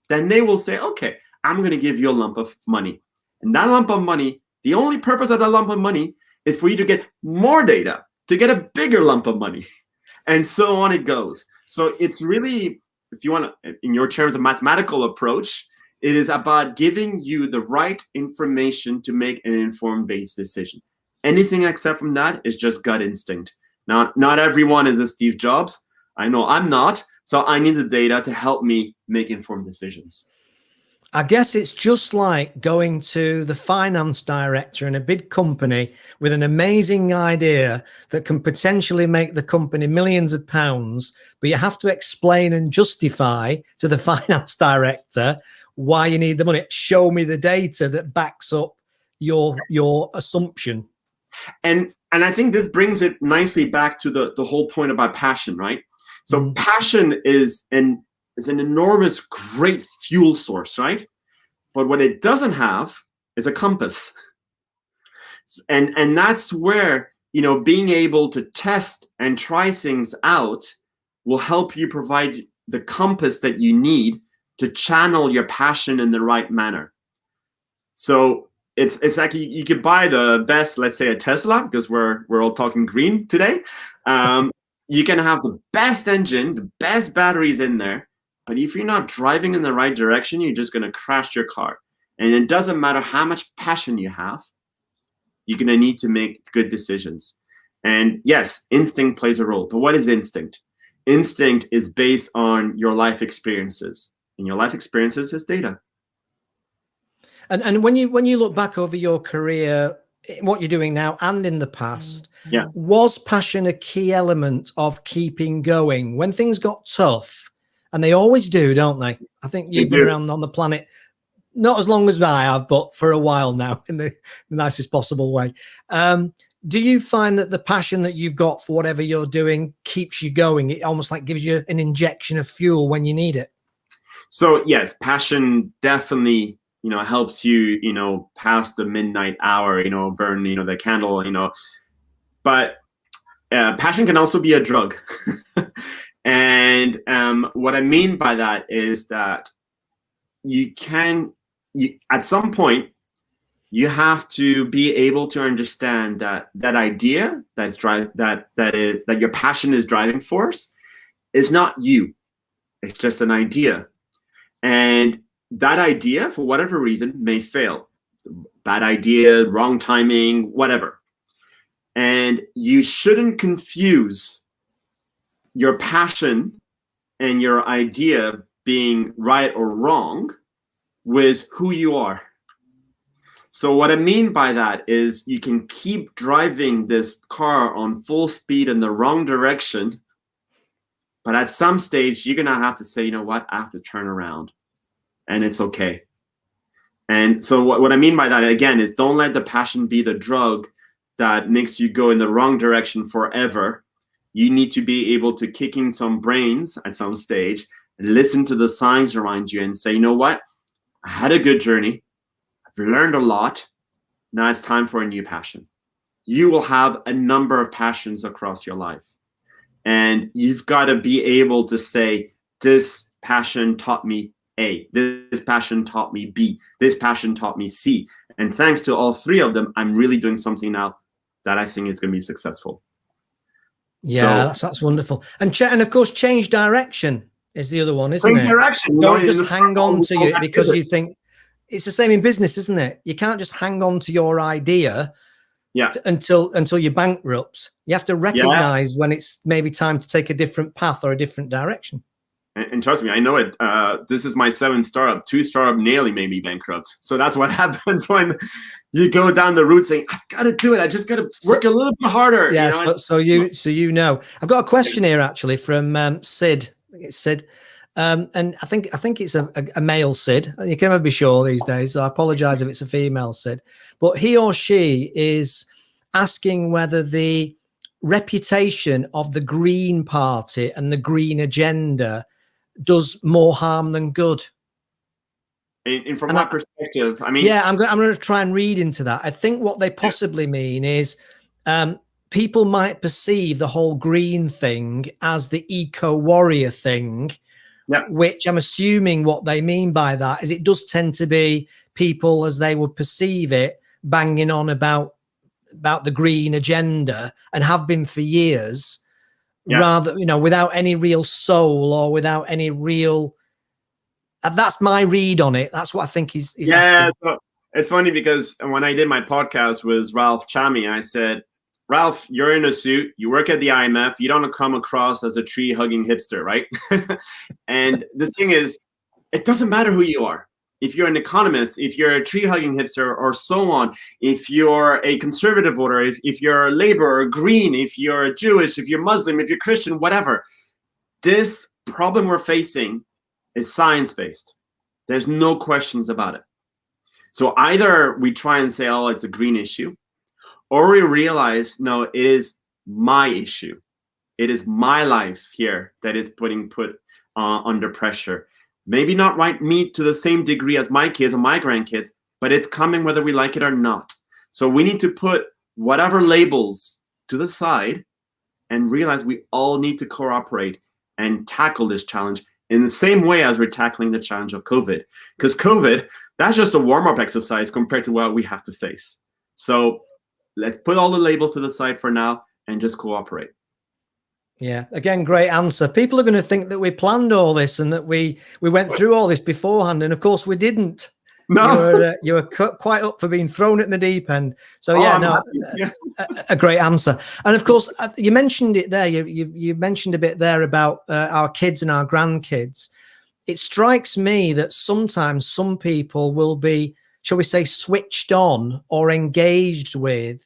Then they will say, okay, I'm going to give you a lump of money. And that lump of money, the only purpose of that lump of money is for you to get more data, to get a bigger lump of money. And so on it goes. So it's really, if you want to, in your terms of mathematical approach, it is about giving you the right information to make an informed based decision. Anything except from that is just gut instinct. Now, not everyone is a Steve Jobs. I know I'm not, so I need the data to help me make informed decisions. I guess it's just like going to the finance director in a big company with an amazing idea that can potentially make the company millions of pounds, but you have to explain and justify to the finance director why you need the money. Show me the data that backs up your assumption. And I think this brings it nicely back to the whole point about passion, right? So passion is an enormous, great fuel source, right? But what it doesn't have is a compass. And that's where, you know, being able to test and try things out will help you provide the compass that you need to channel your passion in the right manner. So it's like you could buy the best, let's say a Tesla, because we're all talking green today. You can have the best engine, the best batteries in there, but if you're not driving in the right direction, you're just going to crash your car. And it doesn't matter how much passion you have, you're going to need to make good decisions. And yes, instinct plays a role. But what is instinct? Instinct is based on your life experiences. And your life experiences is data. And when you look back over your career, what you're doing now and in the past, was passion a key element of keeping going when things got tough? And they always do, don't they? I think you've been around on the planet not as long as I have, but for a while now, in the nicest possible way. Do you find that the passion that you've got for whatever you're doing keeps you going? It almost like gives you an injection of fuel when you need it. So yes, passion definitely, you know, helps you, you know, past the midnight hour, you know, burn, you know, the candle, you know. But passion can also be a drug. And what I mean by that is that at some point, you have to be able to understand that idea that your passion is driving force is not you. It's just an idea. And that idea, for whatever reason, may fail. Bad idea, wrong timing, whatever. And you shouldn't confuse your passion and your idea being right or wrong with who you are. So what I mean by that is you can keep driving this car on full speed in the wrong direction But at some stage, you're gonna have to say, you know what, I have to turn around, and it's okay. And so what I mean by that, again, is don't let the passion be the drug that makes you go in the wrong direction forever. You need to be able to kick in some brains at some stage and listen to the signs around you and say, you know what, I had a good journey. I've learned a lot. Now it's time for a new passion. You will have a number of passions across your life. And you've got to be able to say, this passion taught me A, this passion taught me B, this passion taught me C. And thanks to all three of them, I'm really doing something now that I think is going to be successful. Yeah, so, that's wonderful. And of course, change direction is the other one, isn't it? Change direction. Don't just hang on to it because you think, it's the same in business, isn't it? You can't just hang on to your idea until you're bankrupt. You have to recognize when it's maybe time to take a different path or a different direction. And trust me, I know it. This is my 7th startup. 2 startup nearly made me bankrupt. So that's what happens when you go down the route saying, I've got to do it. I just got to work a little bit harder. Yeah. You know? So you know, I've got a question here actually from Sid. It's Sid. And I think it's a male Sid. You can never be sure these days. So I apologize if it's a female Sid. But he or she is asking whether the reputation of the Green Party and the Green Agenda does more harm than good. And from my perspective, I mean, yeah, I'm going to try and read into that. I think what they possibly mean is people might perceive the whole green thing as the eco warrior thing, which I'm assuming what they mean by that is it does tend to be people as they would perceive it banging on about the green agenda and have been for years. Rather, you know, without any real soul or without any real. That's my read on it. That's what I think he's asking. So it's funny because when I did my podcast with Ralph Chami, I said, Ralph, you're in a suit. You work at the IMF. You don't come across as a tree-hugging hipster, right? And the thing is, it doesn't matter who you are. If you're an economist, if you're a tree-hugging hipster or so on, if you're a conservative voter, if you're Labour or Green, if you're Jewish, if you're Muslim, if you're Christian, whatever, this problem we're facing is science-based. There's no questions about it. So either we try and say, oh, it's a green issue, or we realize, no, it is my issue. It is my life here that is put under pressure. Maybe not me to the same degree as my kids or my grandkids, but it's coming whether we like it or not. So we need to put whatever labels to the side and realize we all need to cooperate and tackle this challenge in the same way as we're tackling the challenge of COVID. Because COVID, that's just a warm-up exercise compared to what we have to face. So let's put all the labels to the side for now and just cooperate. Yeah, again, great answer. People are going to think that we planned all this and that we went through all this beforehand, and of course we didn't. No, you were quite up for being thrown at the deep end. So a great answer. And of course, you mentioned it there. You mentioned a bit there about our kids and our grandkids. It strikes me that sometimes some people will be, shall we say, switched on or engaged with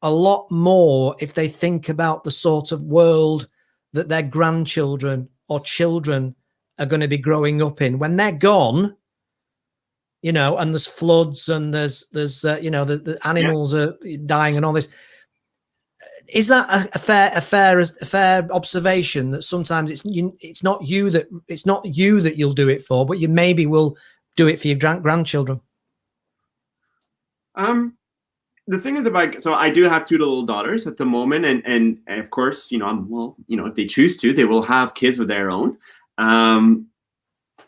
a lot more if they think about the sort of world that their grandchildren or children are going to be growing up in when they're gone, you know, and there's floods and there's the animals are dying and all this. Is that a fair observation that sometimes it's not you that you'll do it for, but you maybe will do it for your grandchildren? The thing is so I do have 2 little daughters at the moment, and of course, if they choose to, they will have kids of their own. Am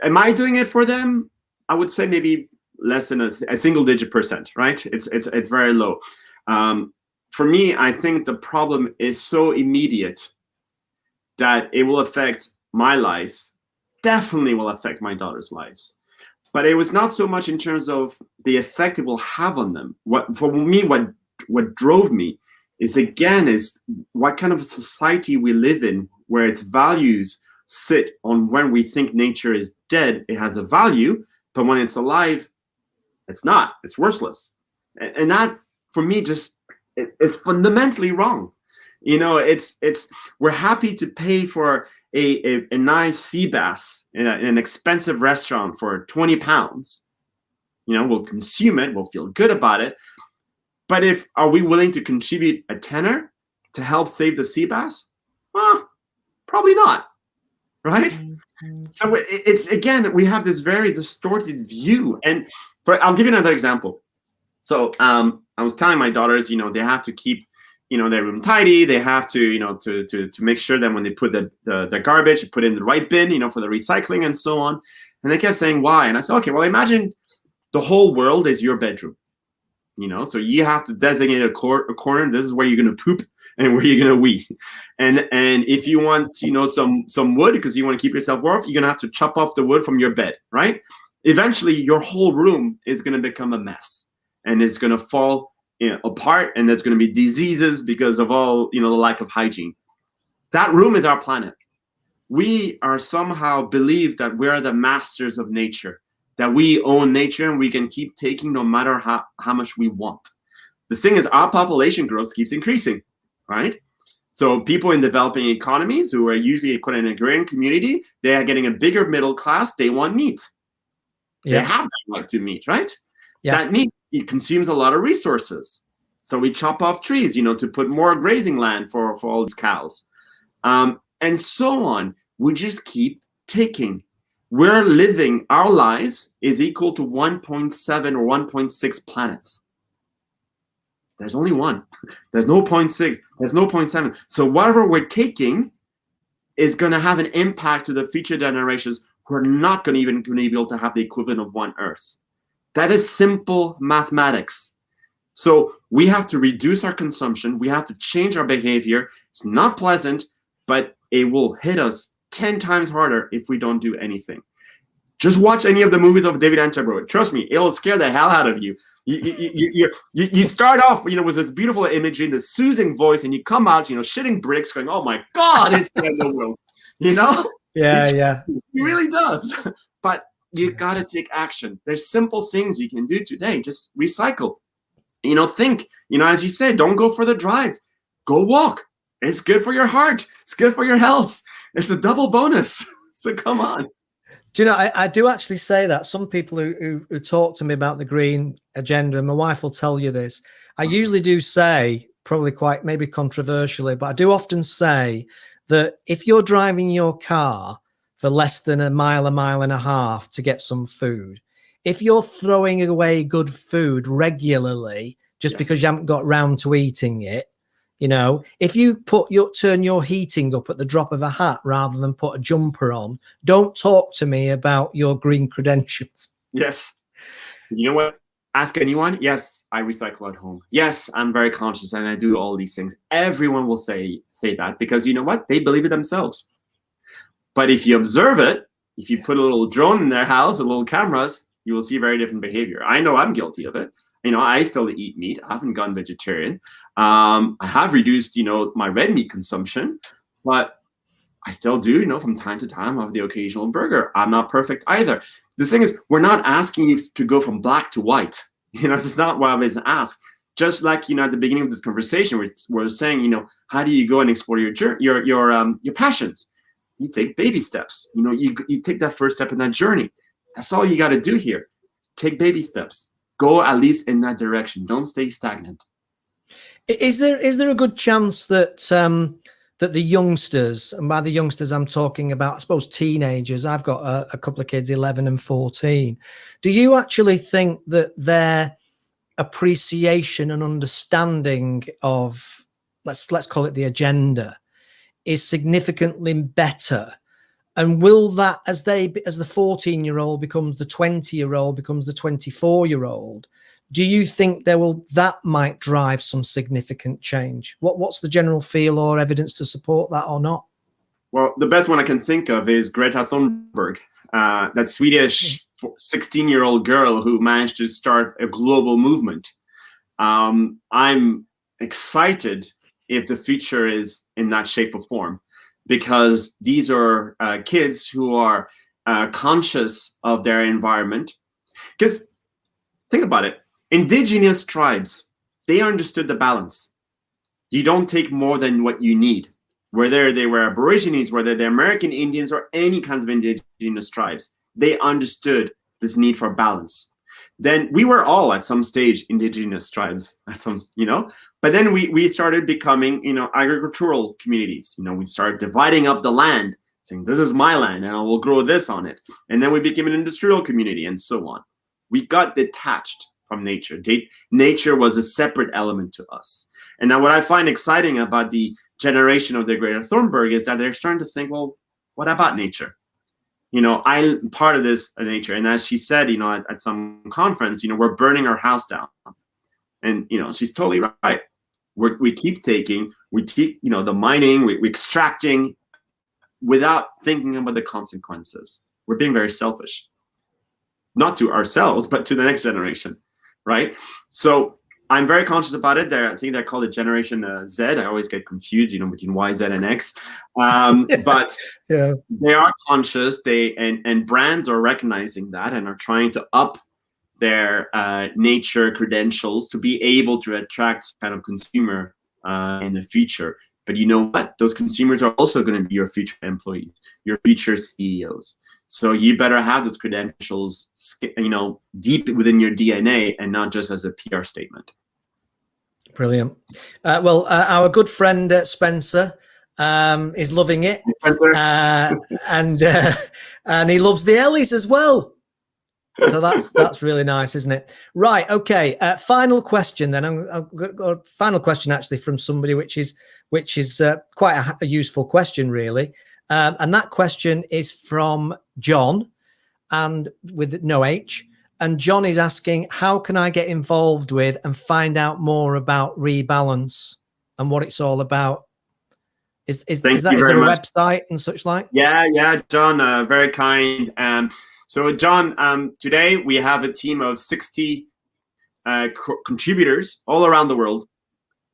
I doing it for them? I would say maybe less than a single-digit %, right? It's very low. For me, I think the problem is so immediate that it will affect my life, definitely will affect my daughter's lives. But it was not so much in terms of the effect it will have on them. What drove me is what kind of a society we live in, where its values sit on when we think nature is dead, it has a value, but when it's alive, it's not. It's worthless. And that, for me, it's fundamentally wrong. You know, we're happy to pay for a nice sea bass in an expensive restaurant for 20 pounds, we'll consume it, we'll feel good about it. But are we willing to contribute a tenner to help save the sea bass? Well, probably not, right? Mm-hmm. So it's, again, we have this very distorted view. And I'll give you another example. So I was telling my daughters, they have to keep, their room tidy. They have to, to make sure that when they put the garbage, they put it in the right bin, for the recycling and so on. And they kept saying, why? And I said, okay, well, imagine the whole world is your bedroom. So you have to designate a corner. This is where you're going to poop and where you're going to wee. And if you want, some wood because you want to keep yourself warm, you're going to have to chop off the wood from your bed, right? Eventually, your whole room is going to become a mess, and it's going to fall apart, and there's going to be diseases because of all, the lack of hygiene. That room is our planet. We are somehow believe that we're the masters of nature, that we own nature and we can keep taking no matter how much we want. The thing is, our population growth keeps increasing, right? So people in developing economies who are usually quite an agrarian community, they are getting a bigger middle class. They want meat. Yeah. They have that right to meat, right? Yeah. That meat, it consumes a lot of resources. So we chop off trees, to put more grazing land for all these cows. And so on. We just keep taking. We're living, our lives is equal to 1.7 or 1.6 planets. There's only one. There's no 0.6. There's no 0.7. So whatever we're taking is going to have an impact to the future generations who are not going to even be able to have the equivalent of one Earth. That is simple mathematics. So we have to reduce our consumption. We have to change our behavior. It's not pleasant, but it will hit us 10 times harder if we don't do anything. Just watch any of the movies of David Attenborough. Trust me, it'll scare the hell out of you. You start off, with this beautiful imagery, this soothing voice, and you come out, shitting bricks, going, "Oh my God, it's the end of the world." Yeah. It really does. But you got to take action. There's simple things you can do today. Just recycle. Think. As you said, don't go for the drive. Go walk. It's good for your heart. It's good for your health. It's a double bonus. So come on. Do you know, I do actually say that. Some people who talk to me about the green agenda, and my wife will tell you this, I usually do say, probably quite maybe controversially, but I do often say that if you're driving your car for less than a mile and a half to get some food, if you're throwing away good food regularly just because you haven't got round to eating it, if you turn your heating up at the drop of a hat rather than put a jumper on, don't talk to me about your green credentials. Yes. You know what? Ask anyone. Yes, I recycle at home. Yes, I'm very conscious and I do all these things. Everyone will say that because you know what? They believe it themselves. But if you observe it, if you put a little drone in their house, a little cameras, you will see very different behavior. I know I'm guilty of it. I still eat meat. I haven't gone vegetarian. I have reduced, my red meat consumption, but I still do, from time to time, have the occasional burger. I'm not perfect either. The thing is, we're not asking you to go from black to white. That's not what I was asked. Just like, at the beginning of this conversation, we're saying, how do you go and explore your passions? You take baby steps. You take that first step in that journey. That's all you got to do here. Take baby steps. Go at least in that direction. Don't stay stagnant. Is there a good chance that that the youngsters, and by the youngsters I'm talking about, I suppose, teenagers, I've got a couple of kids, 11 and 14. Do you actually think that their appreciation and understanding of, let's call it the agenda, is significantly better? And will that, as the 14-year-old becomes the 20-year-old, becomes the 24-year-old, do you think that might drive some significant change? What's the general feel or evidence to support that or not? Well, the best one I can think of is Greta Thunberg, that Swedish 16-year-old girl who managed to start a global movement. I'm excited if the future is in that shape or form, because these are kids who are conscious of their environment. Because think about it. Indigenous tribes, they understood the balance. You don't take more than what you need. whether they were Aborigines, whether they're American Indians or any kinds of indigenous tribes, they understood this need for balance. Then we were all at some stage indigenous tribes, at some, but then we started becoming, agricultural communities. We started dividing up the land, saying, this is my land and I will grow this on it. And then we became an industrial community and so on. We got detached from nature. Nature was a separate element to us. And now what I find exciting about the generation of the Greater Thornburg is that they're starting to think, well, what about nature? I'm part of this nature. And as she said, at some conference, we're burning our house down. And, she's totally right. We keep taking, the mining, we're extracting without thinking about the consequences. We're being very selfish, not to ourselves, but to the next generation, right? So I'm very conscious about it. I think they're called a Generation Z. I always get confused, between Y, Z, and X. But yeah, they are conscious. And brands are recognizing that and are trying to up their nature credentials to be able to attract kind of consumer in the future. But you know what? Those consumers are also going to be your future employees, your future CEOs. So you better have those credentials, deep within your DNA and not just as a PR statement. Brilliant. Well, our good friend Spencer is loving it, and he loves the Ellies as well. So that's really nice, isn't it? Right. Okay. Final question then. I've got a final question actually from somebody, which is quite a useful question, really. And that question is from John, and with no H. And John is asking, how can I get involved with and find out more about Rebalance and what it's all about? Is there a website and such like? Yeah, John, very kind. So John, today we have a team of 60 contributors all around the world,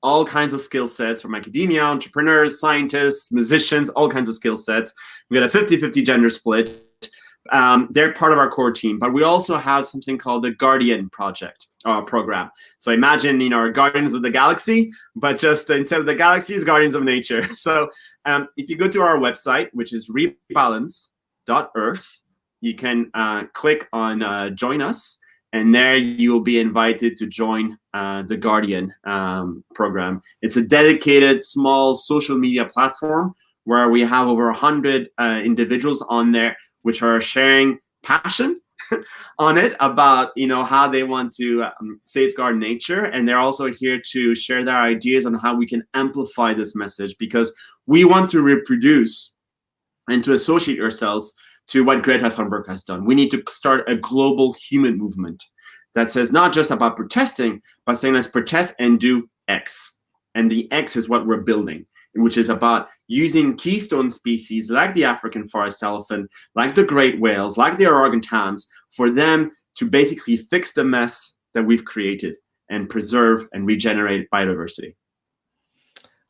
all kinds of skill sets from academia, entrepreneurs, scientists, musicians, all kinds of skill sets. We got a 50-50 gender split. They're part of our core team, but we also have something called the Guardian Project program. So imagine, our Guardians of the Galaxy, but just instead of the galaxies, Guardians of Nature. So if you go to our website, which is rebalance.earth, you can click on Join Us, and there you will be invited to join the Guardian program. It's a dedicated small social media platform where we have over 100 individuals on there, which are sharing passion on it about how they want to safeguard nature, and they're also here to share their ideas on how we can amplify this message, because we want to reproduce and to associate ourselves to what Greta Thunberg has done. We need to start a global human movement that says not just about protesting, but saying let's protest and do X, and the X is what we're building, which is about using keystone species like the African forest elephant, like the great whales, like the orangutans, for them to basically fix the mess that we've created and preserve and regenerate biodiversity.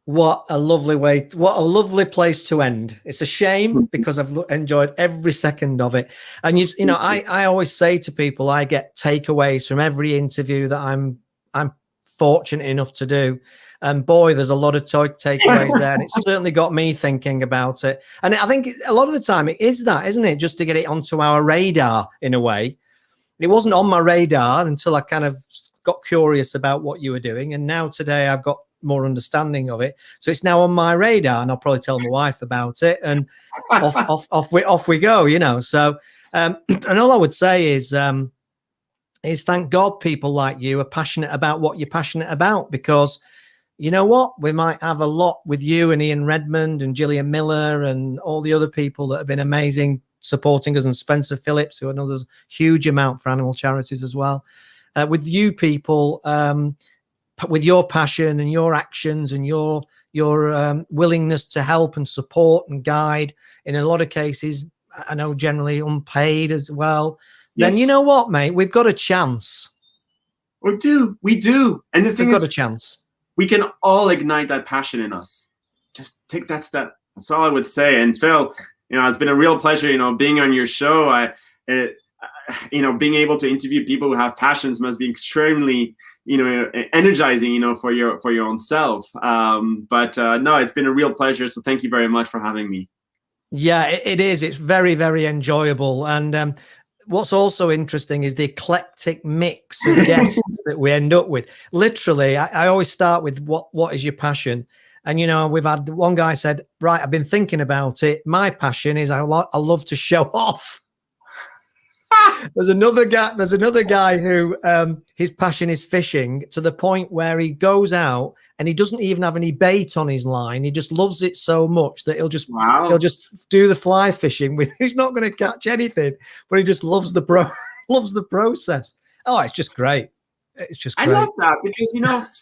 What a lovely way, what a lovely place to end. It's a shame because I've enjoyed every second of it. And I always say to people, I get takeaways from every interview that I'm fortunate enough to do. And boy, there's a lot of takeaways there. And it's certainly got me thinking about it. And I think a lot of the time it is that, isn't it? Just to get it onto our radar in a way. It wasn't on my radar until I kind of got curious about what you were doing. And now today I've got more understanding of it. So it's now on my radar, and I'll probably tell my wife about it. And off we go, So, and all I would say is thank God people like you are passionate about what you're passionate about, because you know what? We might have a lot with you and Ian Redmond and Gillian Miller and all the other people that have been amazing supporting us, and Spencer Phillips, who knows a huge amount for animal charities as well. With you people, with your passion and your actions and your willingness to help and support and guide, in a lot of cases, I know generally unpaid as well, yes. Then you know what, mate? We've got a chance. We do. And the thing is, we've got a chance. We can all ignite that passion in us. Just take that step. That's all I would say. And Phil, it's been a real pleasure, being on your show. being able to interview people who have passions must be extremely, energizing, for your own self. But no, it's been a real pleasure. So thank you very much for having me. Yeah, it is. It's very, very enjoyable. And what's also interesting is the eclectic mix of guests that we end up with. Literally, I always start with what is your passion? And, we've had one guy said, right, I've been thinking about it. My passion is I love to show off. There's another guy who his passion is fishing, to the point where he goes out and he doesn't even have any bait on his line. He just loves it so much that he'll just do the fly fishing with. He's not going to catch anything, but he just loves the process. Oh, it's just great. It's just great. I love that, because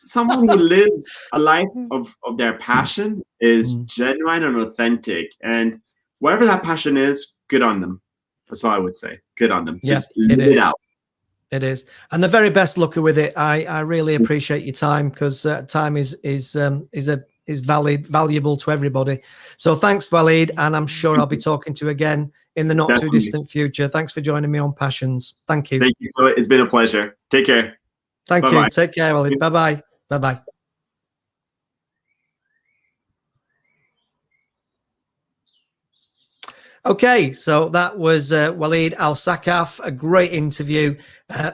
someone who lives a life of their passion is genuine and authentic, and whatever that passion is, good on them. That's all I would say. Good on them. Just live it out. It is, and the very best luck with it. I really appreciate your time, because time is valuable to everybody. So thanks, Walid, and I'm sure I'll be talking to you again in the not too distant future. Thanks for joining me on Passions. Thank you. Thank you. It's been a pleasure. Take care. Thank Bye-bye. you. Take care, Walid. Bye bye. Bye bye. Okay, so that was Walid Al Saqqaf, a great interview.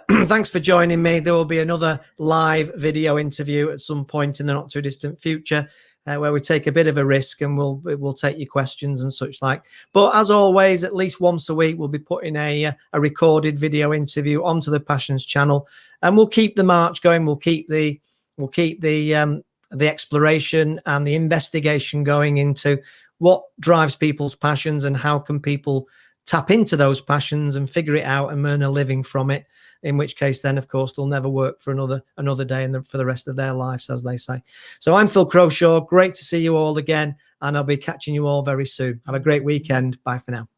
Thanks for joining me. There will be another live video interview at some point in the not too distant future, where we take a bit of a risk and we'll take your questions and such like. But as always, at least once a week, we'll be putting a recorded video interview onto the Passions channel, and we'll keep the march going. We'll keep the exploration and the investigation going into what drives people's passions and how can people tap into those passions and figure it out and earn a living from it. In which case, then, of course, they'll never work for another day and for the rest of their lives, as they say. So I'm Phil Croshaw. Great to see you all again, and I'll be catching you all very soon. Have a great weekend. Bye for now.